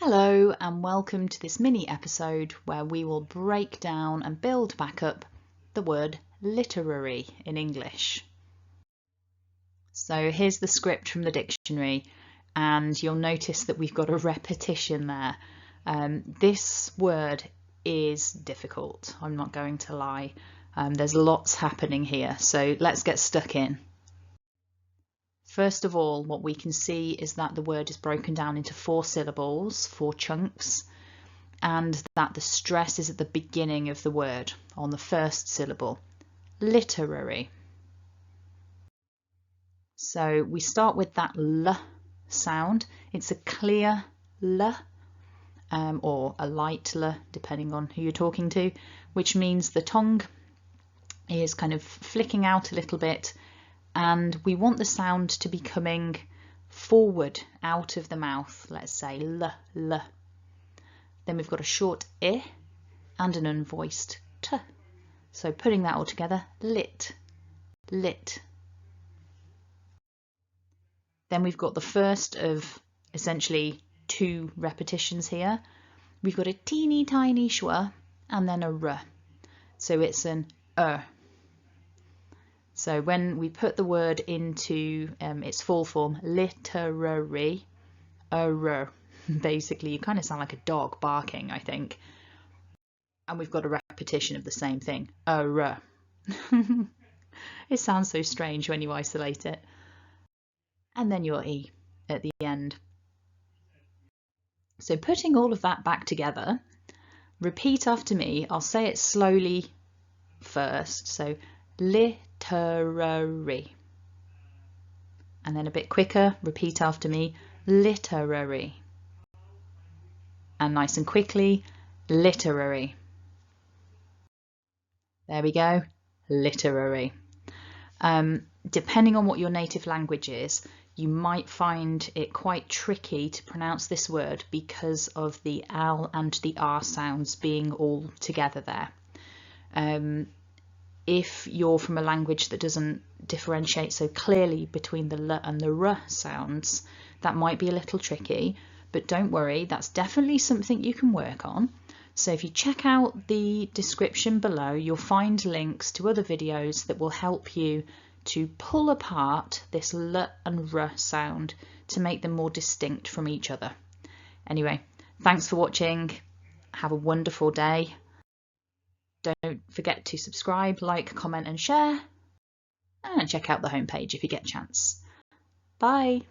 Hello and welcome to this mini episode where we will break down and build back up the word literary in English. So here's the script from the dictionary and you'll notice that we've got a repetition there. This word is difficult, I'm not going to lie. There's lots happening here, so let's get stuck in. First of all, what we can see is that the word is broken down into 4 syllables, 4 chunks, and that the stress is at the beginning of the word, on the first syllable, literary. So we start with that L sound. It's a clear L, or a light L, depending on who you're talking to, which means the tongue is kind of flicking out a little bit, and we want the sound to be coming forward out of the mouth. Let's say L, L. Then we've got a short I and an unvoiced T. So putting that all together, lit, lit. Then we've got the first of essentially 2 repetitions here. We've got a teeny tiny schwa and then a r. So it's an So when we put the word into its full form, literary, basically you kind of sound like a dog barking, I think. And we've got a repetition of the same thing, It sounds so strange when you isolate it. And then your E at the end. So putting all of that back together, repeat after me. I'll say it slowly first. So literary. And then a bit quicker, repeat after me, literary. And nice and quickly, literary. There we go, literary. Depending on what your native language is, you might find it quite tricky to pronounce this word because of the L and the R sounds being all together there. If you're from a language that doesn't differentiate so clearly between the L and the R sounds, that might be a little tricky, but don't worry, that's definitely something you can work on. So if you check out the description below, you'll find links to other videos that will help you to pull apart this L and R sound to make them more distinct from each other. Anyway, thanks for watching. Have a wonderful day. Don't forget to subscribe, like, comment and share, and check out the homepage if you get a chance. Bye!